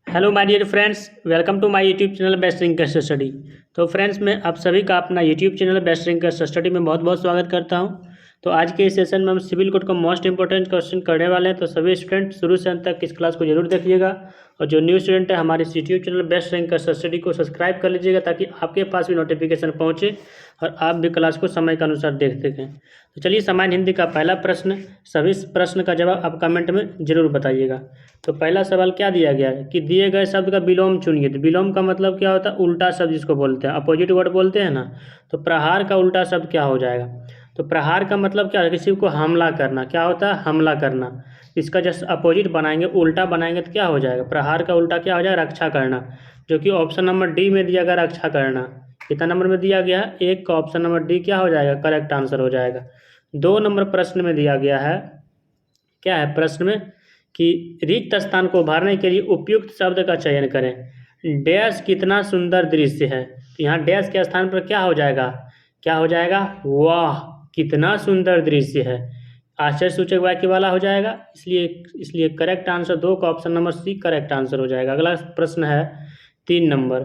Hello my dear friends, welcome to my YouTube channel best rinkers study. तो friends, मैं आप सभी का अपना YouTube channel best rinkers study में बहुत बहुत स्वागत करता हूं। तो आज के इस सेशन में हम सिविल कोड का मोस्ट इंपॉर्टेंट क्वेश्चन करने वाले हैं। तो सभी स्टूडेंट शुरू से अंत तक इस क्लास को जरूर देखिएगा, और जो न्यू स्टूडेंट है हमारे YouTube channel best rinkers study को सब्सक्राइब कर लीजिएगा, ताकि आपके पास भी नोटिफिकेशन पहुँचे और आप भी क्लास को समय के अनुसार देख सकें। तो चलिए, सामान्य हिंदी का पहला प्रश्न, सभी प्रश्न का जवाब आप कमेंट में जरूर बताइएगा। तो पहला सवाल क्या दिया गया है कि दिए गए शब्द का विलोम चुनिए। तो विलोम का मतलब क्या होता है? उल्टा शब्द जिसको बोलते हैं, अपोजिट वर्ड बोलते हैं ना। तो प्रहार का उल्टा शब्द क्या हो जाएगा? तो प्रहार का मतलब क्या है? किसी को हमला करना। क्या होता है? हमला करना। इसका जैसे अपोजिट बनाएंगे, उल्टा बनाएंगे, तो क्या हो जाएगा? प्रहार का उल्टा क्या हो जाएगा? रक्षा करना, जो कि ऑप्शन नंबर डी में दिया गया, रक्षा करना। कितना नंबर में दिया गया है? एक का ऑप्शन नंबर डी क्या हो जाएगा? करेक्ट आंसर हो जाएगा। 2 नंबर प्रश्न में दिया गया है, क्या है प्रश्न में, कि रिक्त स्थान को भरने के लिए उपयुक्त शब्द का चयन करें। डैश कितना सुंदर दृश्य है। तो यहाँ डैश के स्थान पर क्या हो जाएगा? क्या हो जाएगा? वाह कितना सुंदर दृश्य है। आश्चर्यसूचक वाक्य वाला हो जाएगा। इसलिए करेक्ट आंसर 2 का option number C correct answer हो जाएगा। अगला प्रश्न है 3 नंबर।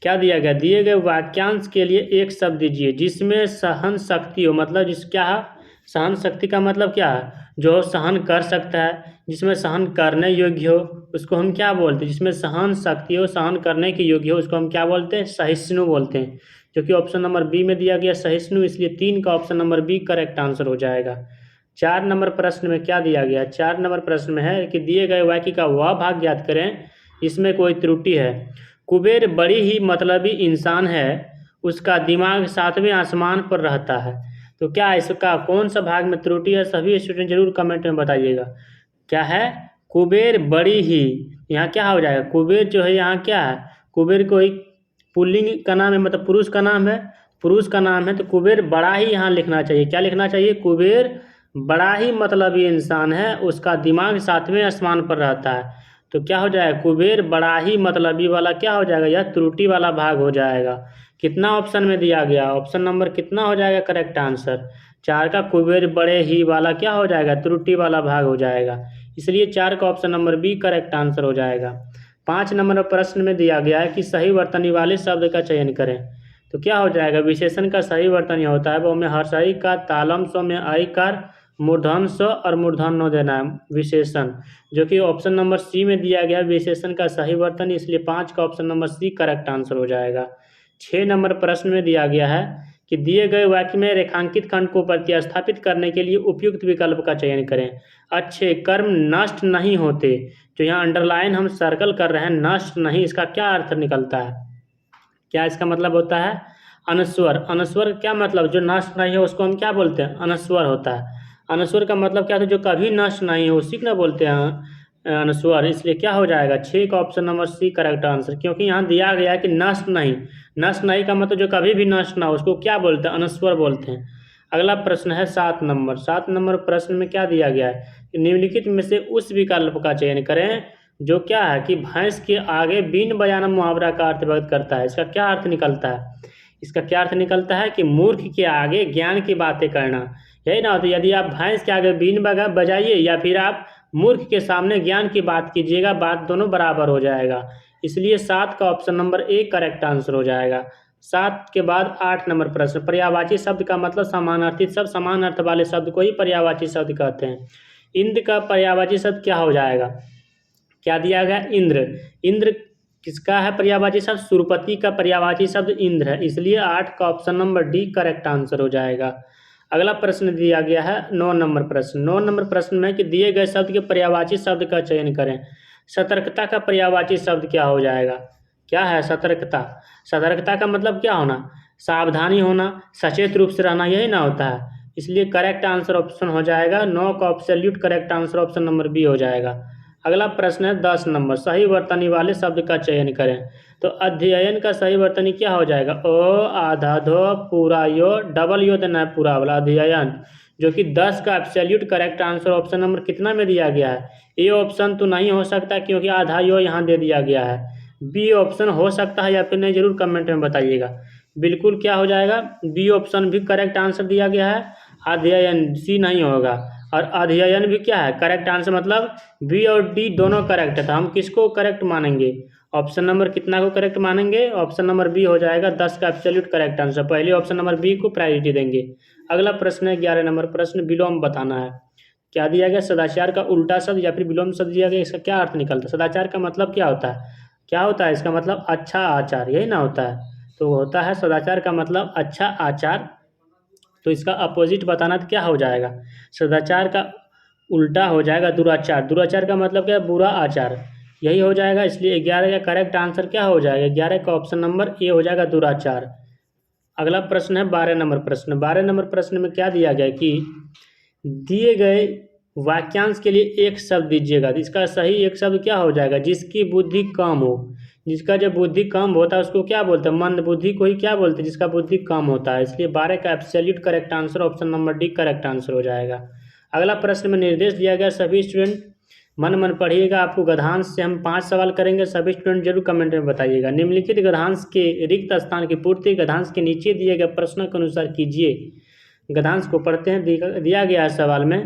क्या दिया गया? दिए गए वाक्यांश के लिए एक शब्द दीजिए जिसमें सहन शक्ति हो। मतलब जिस क्या है? सहन शक्ति का मतलब क्या है? जो सहन कर सकता है, जिसमें सहन करने योग्य हो, उसको हम क्या बोलते हैं? जिसमें सहन शक्ति हो, सहन करने के योग्य हो, उसको हम क्या बोलते हैं? सहिष्णु बोलते हैं, जो कि ऑप्शन नंबर बी में दिया गया सहिष्णु। इसलिए 3 का option number B correct answer हो जाएगा। 4 नंबर प्रश्न में क्या दिया गया? 4 नंबर प्रश्न में है कि दिए गए वाक्य का वह भाग ज्ञात करें इसमें कोई त्रुटि है। कुबेर बड़ी ही मतलबी इंसान है, उसका दिमाग 7वें आसमान पर रहता है। तो क्या इसका कौन सा भाग में त्रुटि है? सभी स्टूडेंट जरूर कमेंट में बताइएगा। क्या है? कुबेर बड़ी ही, यहाँ क्या हो जाएगा? कुबेर जो है यहाँ क्या है? कुबेर कोई पुल्लिंग का नाम है, मतलब पुरुष का नाम है। पुरुष का नाम है तो कुबेर बड़ा ही यहाँ लिखना चाहिए। क्या लिखना चाहिए? कुबेर बड़ा ही मतलबी इंसान है, उसका दिमाग 7वें आसमान पर रहता है। तो क्या हो जाएगा? कुबेर बड़ा ही मतलबी वाला क्या हो जाएगा? यह त्रुटि वाला भाग हो जाएगा। कितना ऑप्शन में दिया गया? ऑप्शन नंबर कितना हो जाएगा करेक्ट आंसर? 4 का कुबेर बड़े ही वाला क्या हो जाएगा? त्रुटि वाला भाग हो जाएगा। इसलिए 4 का option number B correct answer हो जाएगा। 5 नंबर प्रश्न में दिया गया है कि सही वर्तनी वाले शब्द का चयन करें। तो क्या हो जाएगा? विशेषण का सही वर्तनी होता है वो में हर्षई का तालम स्व में आईकार मूर्धन स्व और मूर्धन न देना है विशेषण, जो कि ऑप्शन नंबर सी में दिया गया विशेषण का सही वर्तन। इसलिए 5 का option number C correct answer हो जाएगा। 6 नंबर प्रश्न में दिया गया है कि दिए गए वाक्य में रेखांकित खंड को प्रतिस्थापित करने के लिए उपयुक्त विकल्प का चयन करें। अच्छे कर्म नष्ट नहीं होते। जो यहाँ अंडरलाइन हम सर्कल कर रहे हैं, नष्ट नहीं, इसका क्या अर्थ निकलता है? क्या इसका मतलब होता है? अनस्वर। अनस्वर क्या मतलब? जो नष्ट नहीं हो उसको हम क्या बोलते हैं? अनस्वर होता है। अनस्वर का मतलब क्या था? जो कभी नष्ट नहीं हो उसी को ना बोलते हैं अनस्वर। इसलिए क्या हो जाएगा? 6 का option number C correct answer, क्योंकि यहाँ दिया गया है कि नष्ट नहीं। नष्ट नहीं का मतलब जो कभी भी नष्ट ना हो उसको क्या बोलते हैं? अनस्वर बोलते हैं। अगला प्रश्न है 7 नंबर। 7 नंबर प्रश्न में क्या दिया गया है कि निम्नलिखित में से उस विकल्प का चयन करें जो क्या है कि भैंस के आगे बीन बजाना मुहावरा का अर्थ व्यक्त करता है। इसका क्या अर्थ निकलता है? इसका क्या अर्थ निकलता है कि मूर्ख के आगे ज्ञान की बातें करना। यही ना? तो यदि आप भैंस के आगे बीन बजाइए या फिर आप मूर्ख के सामने ज्ञान की बात कीजिएगा, बात दोनों बराबर हो जाएगा। इसलिए 7 का option number A correct answer हो जाएगा। 7 के बाद 8 नंबर प्रश्न। पर्यायवाची शब्द का मतलब समानार्थी शब्द, समान अर्थ वाले शब्द को ही पर्यायवाची शब्द कहते हैं। इंद्र का पर्यायवाची शब्द क्या हो जाएगा? क्या दिया गया? इंद्र। इंद्र किसका है पर्यायवाची शब्द? सुरपति का पर्यायवाची शब्द इंद्र है। इसलिए 8 का option number D correct answer हो जाएगा। अगला प्रश्न दिया गया है 9 नंबर प्रश्न। 9 नंबर प्रश्न में कि दिए गए शब्द के पर्यायवाची शब्द का चयन करें। सतर्कता का पर्यायवाची शब्द क्या हो जाएगा? क्या है? सतर्कता। सतर्कता का मतलब क्या होना? सावधानी होना, सचेत रूप से रहना, यही ना होता है। इसलिए करेक्ट आंसर ऑप्शन हो जाएगा 9 का absolute correct answer option number B हो जाएगा। अगला प्रश्न है 10 नंबर। सही वर्तनी वाले शब्द का चयन करें। तो अध्ययन का सही वर्तनी क्या हो जाएगा? ओ आधा धो पूरा यो, डबल यो देना है पूरा वाला, अध्ययन, जो कि 10 का absolute correct answer option number कितना में दिया गया है? ए ऑप्शन तो नहीं हो सकता क्योंकि आधा यो यहाँ दे दिया गया है। बी ऑप्शन हो सकता है या फिर नहीं, जरूर कमेंट में बताइएगा। बिल्कुल क्या हो जाएगा? बी ऑप्शन भी करेक्ट आंसर दिया गया है। अध्ययन सी नहीं होगा। और अध्ययन भी क्या है, करेक्ट आंसर, मतलब बी और डी दोनों करेक्ट है। तो हम किसको करेक्ट मानेंगे, ऑप्शन नंबर कितना को करेक्ट मानेंगे, ऑप्शन नंबर बी हो जाएगा 10 का एब्सोल्यूट करेक्ट आंसर। पहले ऑप्शन नंबर बी को प्रायोरिटी देंगे। अगला प्रश्न है 11 नंबर प्रश्न, विलोम बताना है। क्या दिया गया, सदाचार का उल्टा शब्द या फिर विलोम शब्द दिया गया, इसका क्या अर्थ निकलता है। सदाचार का मतलब क्या होता है, क्या होता है इसका मतलब अच्छा आचार, यही ना होता है। तो होता है सदाचार का मतलब अच्छा आचार। तो इसका अपोजिट बताना तो क्या हो जाएगा, सदाचार का उल्टा हो जाएगा दुराचार। दुराचार का मतलब क्या है, बुरा आचार, यही हो जाएगा। इसलिए 11 का करेक्ट आंसर क्या हो जाएगा, 11 का ऑप्शन नंबर ए हो जाएगा दुराचार। अगला प्रश्न है 12 नंबर प्रश्न। 12 नंबर प्रश्न में क्या दिया गया कि दिए गए वाक्यांश के लिए एक शब्द दीजिएगा। तो इसका सही एक शब्द क्या हो जाएगा, जिसकी बुद्धि कम हो। जिसका जब बुद्धि कम होता है उसको क्या बोलते हैं, मंद बुद्धि को ही क्या बोलते हैं, जिसका बुद्धि कम होता है। इसलिए 12 का absolute correct answer option number D correct answer हो जाएगा। अगला प्रश्न में निर्देश दिया गया, सभी स्टूडेंट मन पढ़िएगा। आपको गद्यांश से हम 5 सवाल करेंगे, सभी स्टूडेंट जरूर कमेंट में बताइएगा। निम्नलिखित गद्यांश के रिक्त स्थान की पूर्ति गद्यांश के नीचे दिए गए प्रश्नों के अनुसार कीजिए। गद्यांश को पढ़ते हैं। दिया गया है सवाल में,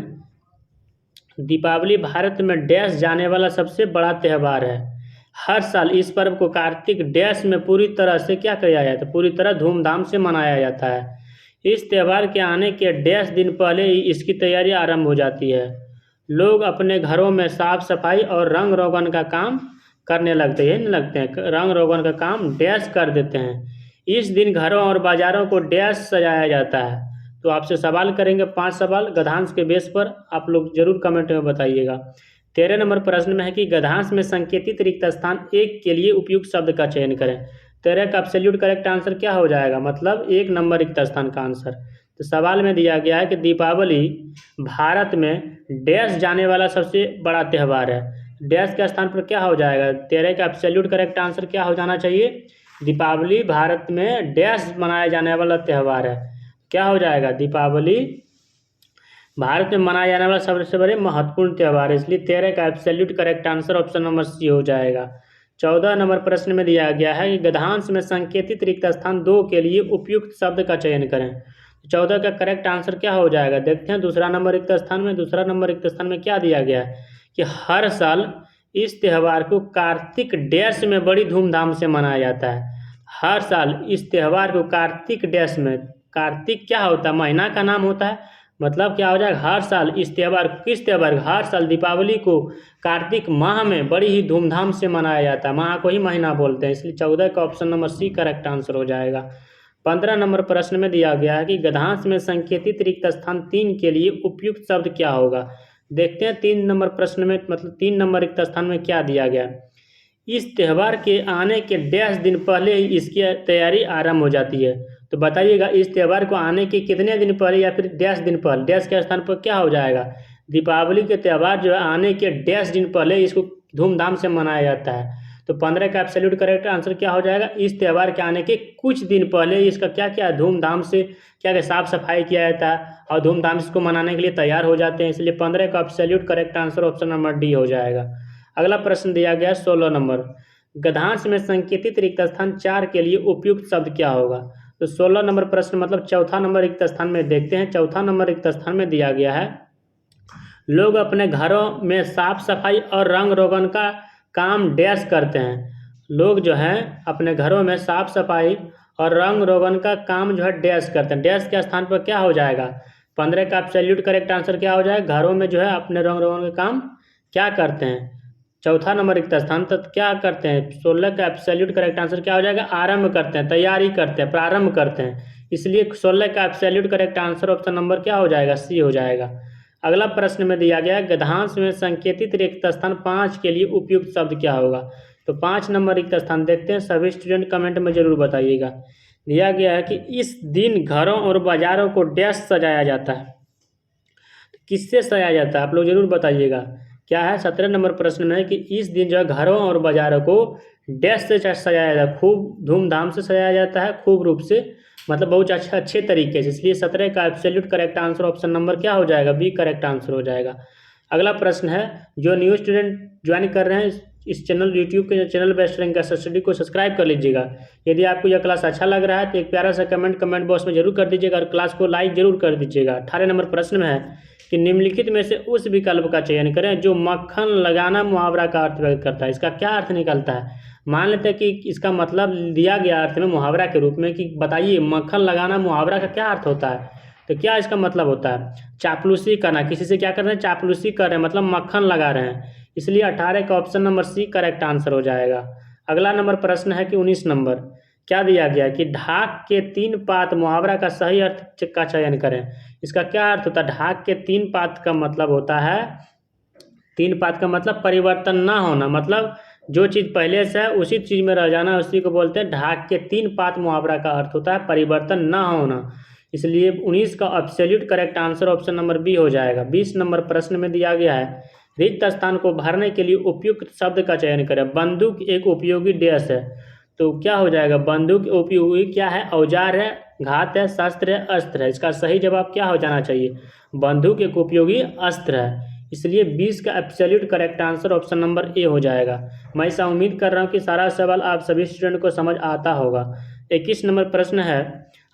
दीपावली भारत में डैश जाने वाला सबसे बड़ा त्यौहार है। हर साल इस पर्व को कार्तिक डैश में पूरी तरह से क्या किया जाता है, पूरी तरह धूमधाम से मनाया जाता है। इस त्यौहार के आने के डैश दिन पहले ही इसकी तैयारी आरंभ हो जाती है। लोग अपने घरों में साफ सफाई और रंग रोगन का काम करने लगते हैं, रंग रोगन का काम डैश कर देते हैं। इस दिन घरों और बाजारों को डैश सजाया जाता है। तो आपसे सवाल करेंगे 5 सवाल गद्यांश के बेस पर, आप लोग जरूर कमेंट में बताइएगा। 13 नंबर प्रश्न में है कि गद्यांश में संकेतित रिक्त स्थान एक के लिए उपयुक्त शब्द का चयन करें। 13 का एब्सोल्यूट करेक्ट आंसर क्या हो जाएगा, मतलब 1 नंबर रिक्त स्थान का आंसर। तो सवाल में दिया गया है कि दीपावली भारत में डैश जाने वाला सबसे बड़ा त्यौहार है। डैश के स्थान पर क्या हो जाएगा, 13 का एब्सोल्यूट करेक्ट आंसर क्या हो जाना चाहिए, दीपावली भारत में डैश मनाया जाने वाला त्यौहार है। क्या हो जाएगा, दीपावली भारत में मनाया जाने वाला सबसे बड़े महत्वपूर्ण त्यौहार है। इसलिए 13 का absolute correct answer option number C हो जाएगा। 14 नंबर प्रश्न में दिया गया है कि गद्यांश में संकेतित रिक्त स्थान 2 के लिए उपयुक्त शब्द का चयन करें। 14 का करेक्ट आंसर क्या हो जाएगा, देखते हैं। दूसरा नंबर रिक्त स्थान में क्या दिया गया है कि हर साल इस त्यौहार को कार्तिक डैश में बड़ी धूमधाम से मनाया जाता है। हर साल इस त्यौहार को कार्तिक डैश में, कार्तिक क्या होता है, महीना का नाम होता है, मतलब क्या हो जाएगा, हर साल इस त्यौहार, किस त्यौहार, हर साल दीपावली को कार्तिक माह में बड़ी ही धूमधाम से मनाया जाता है। माह को ही महीना बोलते हैं। इसलिए 14 का option number C correct answer हो जाएगा। 15 नंबर प्रश्न में दिया गया है कि गद्यांश में संकेतित रिक्त स्थान 3 के लिए उपयुक्त शब्द क्या होगा। देखते हैं 3 नंबर प्रश्न में, मतलब 3 नंबर रिक्त स्थान में क्या दिया गया। इस त्यौहार के आने के डैश दिन पहले ही इसकी तैयारी आरंभ हो जाती है। तो बताइएगा इस त्यौहार को आने के कितने दिन पहले या फिर डैश दिन पहले, डैश के स्थान पर क्या हो जाएगा, दीपावली के त्यौहार जो है आने के डैश दिन पहले इसको धूमधाम से मनाया जाता है। तो 15 का एब्सोल्यूट करेक्ट आंसर क्या हो जाएगा, इस त्यौहार के आने के कुछ दिन पहले इसका क्या क्या धूमधाम से क्या साफ सफाई किया जाता है और धूमधाम से इसको मनाने के लिए तैयार हो जाते हैं। इसलिए 15 का absolute correct answer option number D हो जाएगा। अगला प्रश्न दिया गया 16 नंबर, गद्यांश में संकेतित रिक्त स्थान 4 के लिए उपयुक्त शब्द क्या होगा। तो 16 नंबर प्रश्न मतलब चौथा नंबर रिक्त स्थान में देखते हैं। चौथा नंबर रिक्त स्थान में दिया गया है, लोग अपने घरों में साफ सफाई और रंग रोगन का काम डैश करते हैं। लोग जो हैं अपने घरों में साफ सफाई और रंग रोगन का काम जो है डैश करते हैं। डैश के स्थान पर क्या हो जाएगा, 15 का एब्सोल्यूट करेक्ट आंसर क्या हो जाएगा, घरों में जो है अपने रंग रोगन का काम क्या करते हैं। चौथा नंबर रिक्त स्थान तक क्या करते हैं, 16 का एब्सोल्यूट करेक्ट आंसर क्या हो जाएगा, आरंभ करते हैं, तैयारी करते हैं, प्रारंभ करते हैं। इसलिए 16 का absolute correct answer option number क्या हो जाएगा, सी हो जाएगा। अगला प्रश्न में दिया गया है, गद्यांश में संकेतित रिक्त स्थान 5 के लिए उपयुक्त शब्द क्या होगा। तो 5 नंबर रिक्त स्थान देखते हैं, सभी स्टूडेंट कमेंट में जरूर बताइएगा। दिया गया है कि इस दिन घरों और बाजारों को डैश सजाया जाता है। किससे सजाया जाता है, आप लोग जरूर बताइएगा। क्या है, 17 नंबर प्रश्न में है कि इस दिन जो है घरों और बाजारों को डैश से सजाया जाता है, खूब धूमधाम से सजाया जाता है, खूब रूप से, मतलब बहुत अच्छे तरीके से। इसलिए 17 का absolute correct answer option number क्या हो जाएगा, बी करेक्ट आंसर हो जाएगा। अगला प्रश्न है, जो न्यू स्टूडेंट ज्वाइन कर रहे हैं इस चैनल, यूट्यूब के चैनल बेस्ट रैंक स्टडी को सब्सक्राइब कर लीजिएगा। यदि आपको यह क्लास अच्छा लग रहा है तो एक प्यारा सा कमेंट बॉक्स में जरूर कर दीजिएगा और क्लास को लाइक जरूर कर दीजिएगा। 18 नंबर प्रश्न में है कि निम्नलिखित में से उस विकल्प का चयन करें जो मक्खन लगाना मुहावरा का अर्थ व्यक्त करता है। इसका क्या अर्थ निकलता है? मान लेते हैं कि इसका मतलब दिया गया अर्थ में मुहावरा के रूप में कि बताइए मक्खन लगाना मुहावरा का क्या अर्थ होता है। तो क्या इसका मतलब होता है? चापलूसी करना, किसी से क्या कर रहे हैं? चापलूसी कर रहे हैं, मतलब मक्खन लगा रहे हैं। इसलिए 18 का option number C correct answer हो जाएगा। अगला नंबर प्रश्न है कि 19 नंबर क्या दिया गया कि ढाक के 3 पात मुहावरा का सही अर्थ का चयन करें। इसका क्या अर्थ होता है? ढाक के 3 पात का मतलब होता है, 3 पात का मतलब परिवर्तन ना होना, मतलब जो चीज़ पहले से है उसी चीज़ में रह जाना, उसी को बोलते हैं ढाक के 3 पात मुहावरा का अर्थ होता है परिवर्तन ना होना। इसलिए 19 का absolute correct answer option number B हो जाएगा। 20 नंबर प्रश्न में दिया गया है रिक्त स्थान को भरने के लिए उपयुक्त शब्द का चयन करें। बंदूक एक उपयोगी डैश है, तो क्या हो जाएगा? बंदूक उपयोगी क्या है? औजार है, घात है, शस्त्र है, अस्त्र है। इसका सही जवाब क्या हो जाना चाहिए? बंदूक एक उपयोगी अस्त्र है। इसलिए 20 का absolute correct answer option number A हो जाएगा। मैं ऐसा उम्मीद कर रहा हूँ कि सारा सवाल आप सभी स्टूडेंट को समझ आता होगा। 21 नंबर प्रश्न है,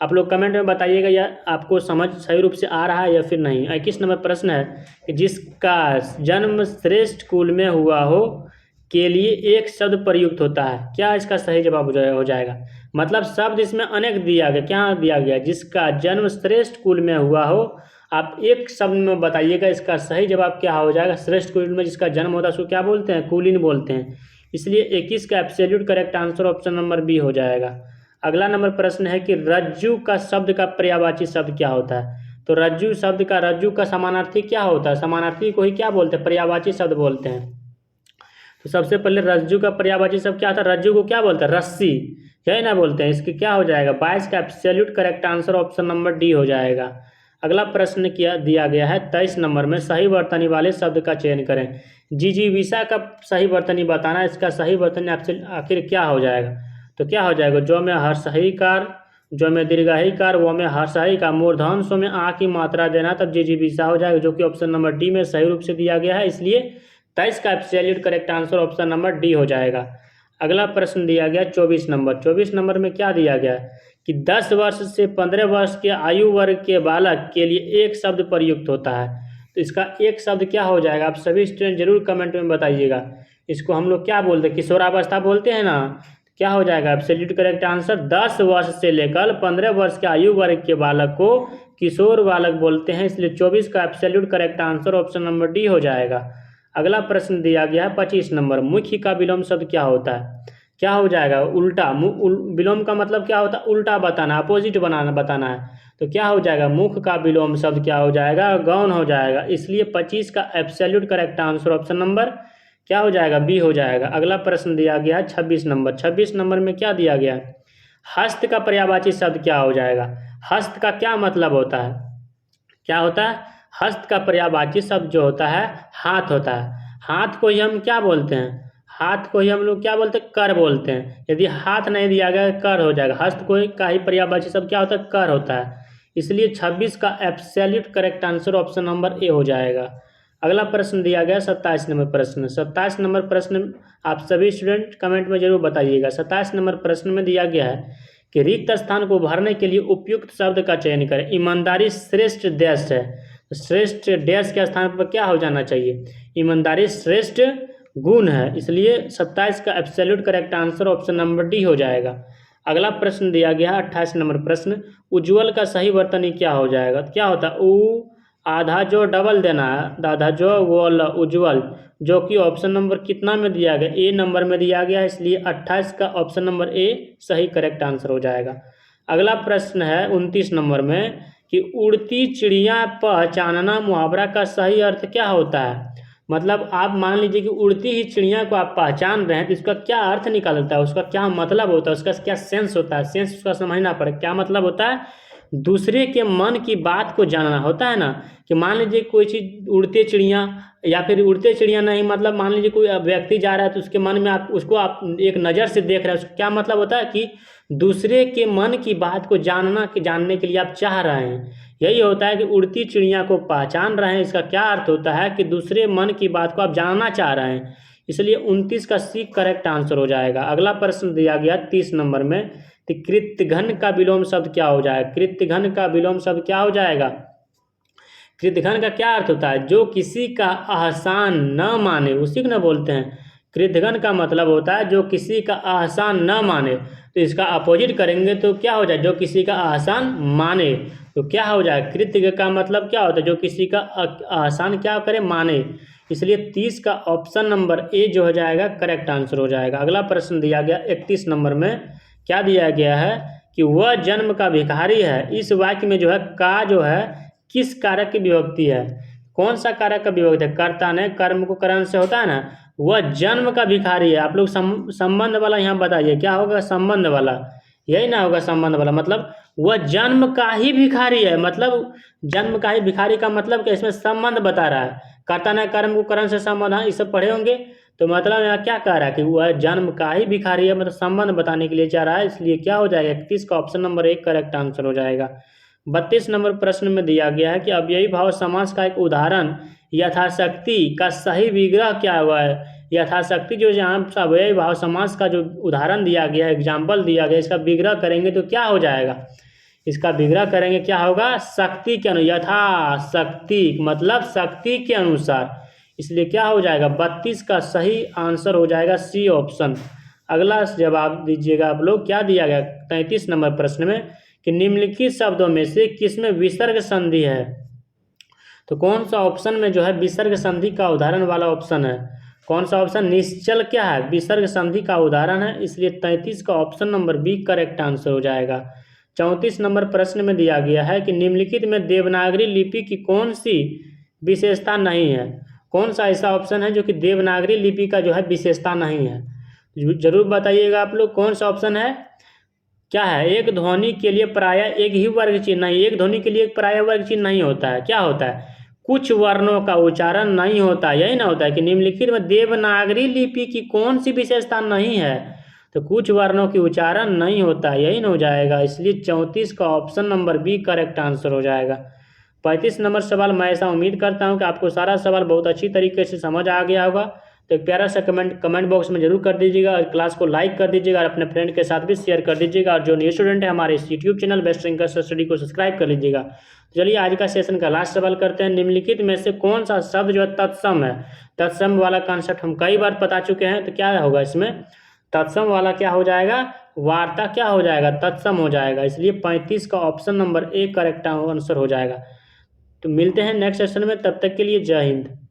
आप लोग कमेंट में बताइएगा या आपको समझ सही रूप से आ रहा है या फिर नहीं। 21 नंबर प्रश्न है कि जिसका जन्म श्रेष्ठ कुल में हुआ हो के लिए एक शब्द प्रयुक्त होता है। क्या इसका सही जवाब हो जाएगा? मतलब शब्द इसमें अनेक दिया गया, क्या दिया गया? जिसका जन्म श्रेष्ठ कुल में हुआ हो। आप एक शब्द में बताइएगा इसका सही जवाब क्या हो जाएगा। श्रेष्ठ कुल में जिसका जन्म होता है उसको क्या बोलते हैं? कुलीन बोलते हैं। इसलिए 21 का absolute correct answer option number B हो जाएगा। अगला नंबर प्रश्न है कि रज्जू का शब्द का पर्यायवाची शब्द क्या होता है। तो रज्जू शब्द का रज्जू का समानार्थी क्या होता है? समानार्थी को ही क्या बोलते हैं? पर्यायवाची शब्द बोलते हैं। तो सबसे पहले रज्जू का पर्यायवाची शब्द क्या होता है? रज्जू को क्या बोलते हैं? रस्सी, यही ना बोलते हैं। इसके क्या हो जाएगा? 22 का absolute correct answer option number D हो जाएगा। अगला प्रश्न किया दिया गया है 23 नंबर में सही वर्तनी वाले शब्द का चयन करें। जिजीविषा का सही वर्तनी बताना। इसका सही वर्तनी आखिर क्या हो जाएगा? तो क्या हो जाएगा? जो में हर्षहीकार, जो में दीर्घहीकार, वो में हर्षहीकार, मूर्धन सो में आ की मात्रा देना, तब जिजीविषा हो जाएगा, जो कि ऑप्शन नंबर डी में सही रूप से दिया गया है। इसलिए 23 का absolute correct answer option number D हो जाएगा। अगला प्रश्न दिया गया 24 नंबर। 24 नंबर में क्या दिया गया कि 10 वर्ष से 15 वर्ष के आयु वर्ग के बालक के लिए एक शब्द प्रयुक्त होता है। तो इसका एक शब्द क्या हो जाएगा? आप सभी स्टूडेंट जरूर कमेंट में बताइएगा। इसको हम लोग क्या बोलते हैं? किशोरावस्था बोलते हैं ना। क्या हो जाएगा? एब्सोल्यूट करेक्ट आंसर 10 वर्ष से लेकर 15 वर्ष के आयु वर्ग के बालक को किशोर बालक बोलते हैं। इसलिए 24 का absolute correct answer option number D हो जाएगा। अगला प्रश्न दिया गया है 25 नंबर। मुख्य का विलोम शब्द क्या होता है? क्या हो जाएगा? उल्टा। विलोम का मतलब क्या होता है? उल्टा बताना, अपोजिट बताना है। तो क्या हो जाएगा? मुख का विलोम शब्द क्या हो जाएगा? गौण हो जाएगा। इसलिए 25 का absolute correct answer option number क्या हो जाएगा? बी हो जाएगा। अगला प्रश्न दिया गया है 26 नंबर। 26 नंबर में क्या दिया गया है? हस्त का पर्यायवाची शब्द क्या हो जाएगा? हस्त का क्या मतलब होता है? क्या होता है? हस्त का पर्यायवाची शब्द जो होता है हाथ होता है। हाथ को ही हम क्या बोलते हैं? हाथ को ही हम लोग क्या बोलते हैं? कर बोलते हैं। यदि हाथ नहीं दिया गया कर हो जाएगा। हस्त को का ही पर्यायवाची शब्द क्या होता है? कर होता है। इसलिए 26 का absolute correct answer option number A हो जाएगा। अगला प्रश्न दिया गया 27 नंबर प्रश्न। 27 नंबर प्रश्न आप सभी स्टूडेंट कमेंट में जरूर बताइएगा। 27 नंबर प्रश्न में दिया गया है कि रिक्त स्थान को भरने के लिए उपयुक्त शब्द का चयन करें। ईमानदारी श्रेष्ठ डैश है, श्रेष्ठ डैश के स्थान पर क्या हो जाना चाहिए? ईमानदारी श्रेष्ठ गुण है। इसलिए 27 का absolute correct answer option number D हो जाएगा। अगला प्रश्न दिया गया 28 नंबर प्रश्न। उज्ज्वल का सही वर्तनी क्या हो जाएगा? क्या होता है? उ आधा जो डबल देना है, आधा जो वोल उज्ज्वल, जो कि ऑप्शन नंबर कितना में दिया गया? ए नंबर में दिया गया है। इसलिए 28 का ऑप्शन नंबर ए सही करेक्ट आंसर हो जाएगा। अगला प्रश्न है 29 नंबर में कि उड़ती चिड़िया पहचानना मुहावरा का सही अर्थ क्या होता है? मतलब आप मान लीजिए कि उड़ती ही चिड़िया को आप पहचान रहे हैं, तो इसका क्या अर्थ निकलता है? उसका क्या मतलब होता है? उसका क्या सेंस होता है? सेंस उसका समझना पड़ेगा। क्या मतलब होता है? दूसरे के मन की बात को जानना होता है ना। कि मान लीजिए कोई चीज़ उड़ते चिड़िया, या फिर उड़ते चिड़िया नहीं, मतलब मान लीजिए कोई व्यक्ति जा रहा है तो उसके मन में आप उसको आप एक नज़र से देख रहे हैं। उसका क्या मतलब होता है? कि दूसरे के मन की बात को जानने के लिए आप चाह रहे हैं। यही होता है कि उड़ती चिड़िया को पहचान रहे हैं। इसका क्या अर्थ होता है? कि दूसरे मन की बात को आप जानना चाह रहे हैं। इसलिए 29 का सी करेक्ट आंसर हो जाएगा। अगला प्रश्न दिया गया 30 नंबर में कि कृत्यघन का विलोम शब्द क्या हो जाएगा? कृत्यघन का विलोम शब्द क्या हो जाएगा? कृतघ्न का क्या अर्थ होता है? जो किसी का एहसान न माने, उसी को न बोलते हैं। कृतघ्न का मतलब होता है जो किसी का एहसान न माने। तो इसका अपोजिट करेंगे तो क्या हो जाए? जो किसी का एहसान माने। तो क्या हो जाए? कृत्य का मतलब क्या होता है? जो किसी का एहसान क्या करे? माने। इसलिए 30 का ऑप्शन नंबर ए जो हो जाएगा करेक्ट आंसर हो जाएगा। अगला प्रश्न दिया गया 31 नंबर में, क्या दिया गया है कि वह जन्म का भिखारी है। इस वाक्य में जो है का जो है किस कारक की विभक्ति है? कौन सा कारक का विभक्ति है? कर्ता ने कर्म को करण से होता है ना। वह जन्म का भिखारी है। आप लोग संबंध वाला यहाँ बताइए, क्या होगा संबंध वाला? यही ना होगा संबंध वाला। मतलब वह जन्म का ही भिखारी है, मतलब जन्म का ही भिखारी का मतलब क्या? इसमें संबंध बता रहा है। कर्ता ने कर्म को करण से संबंध, हाँ ये सब पढ़े होंगे। तो मतलब यहाँ क्या कह रहा है कि वह जन्म का ही भिखारी है, मतलब संबंध बताने के लिए चाह रहा है। इसलिए क्या हो जाएगा? 31 का ऑप्शन नंबर एक करेक्ट आंसर हो जाएगा। 32 नंबर प्रश्न में दिया गया है कि अव्ययी भाव समास का एक उदाहरण यथाशक्ति का सही विग्रह क्या हुआ है? यथाशक्ति जो यहाँ अव्ययी भाव समास का जो उदाहरण दिया गया है, एग्जाम्पल दिया गया, इसका विग्रह करेंगे तो क्या हो जाएगा? इसका विग्रह करेंगे क्या होगा? शक्ति के यथाशक्ति मतलब शक्ति के अनुसार। इसलिए क्या हो जाएगा? 32 का सही आंसर हो जाएगा सी ऑप्शन। अगला जवाब दीजिएगा आप लोग, क्या दिया गया 33 नंबर प्रश्न में कि निम्नलिखित शब्दों में से किसमें विसर्ग संधि है? तो कौन सा ऑप्शन में जो है विसर्ग संधि का उदाहरण वाला ऑप्शन है? कौन सा ऑप्शन? निश्चल क्या है? विसर्ग संधि का उदाहरण है। इसलिए 33 का option number B correct answer हो जाएगा। 34 नंबर प्रश्न में दिया गया है कि निम्नलिखित में देवनागरी लिपि की कौन सी विशेषता नहीं है? कौन सा ऐसा ऑप्शन है जो कि देवनागरी लिपि का जो है विशेषता नहीं है? जरूर बताइएगा आप लोग कौन सा ऑप्शन है। क्या है? एक ध्वनि के लिए प्रायः एक ही वर्ग चिन्ह नहीं, एक ध्वनि के लिए एक प्रायः वर्ग चिन्ह नहीं होता है। क्या होता है? कुछ वर्णों का उच्चारण नहीं होता। यही ना होता है कि निम्नलिखित में देवनागरी लिपि की कौन सी विशेषता नहीं है? तो कुछ वर्णों की उच्चारण नहीं होता, यही ना हो जाएगा। इसलिए 34 का option number B correct answer हो जाएगा। 35 नंबर सवाल, मैं ऐसा उम्मीद करता हूँ कि आपको सारा सवाल बहुत अच्छी तरीके से समझ आ गया होगा। तो एक प्यारा सा कमेंट बॉक्स में जरूर कर दीजिएगा और क्लास को लाइक कर दीजिएगा और अपने फ्रेंड के साथ भी शेयर कर दीजिएगा। और जो न्यू स्टूडेंट है हमारे इस YouTube channel best rankers study को सब्सक्राइब कर लीजिएगा। तो चलिए आज का सेशन का लास्ट सवाल करते हैं। निम्नलिखित में से कौन सा शब्द जो है तत्सम है? तत्सम वाला कॉन्सेप्ट हम कई बार बता चुके हैं। तो क्या होगा इसमें? तत्सम वाला क्या हो जाएगा? वार्ता क्या हो जाएगा? तत्सम हो जाएगा। इसलिए 35 का option number A correct answer हो जाएगा। तो मिलते हैं नेक्स्ट सेशन में, तब तक के लिए जय हिंद।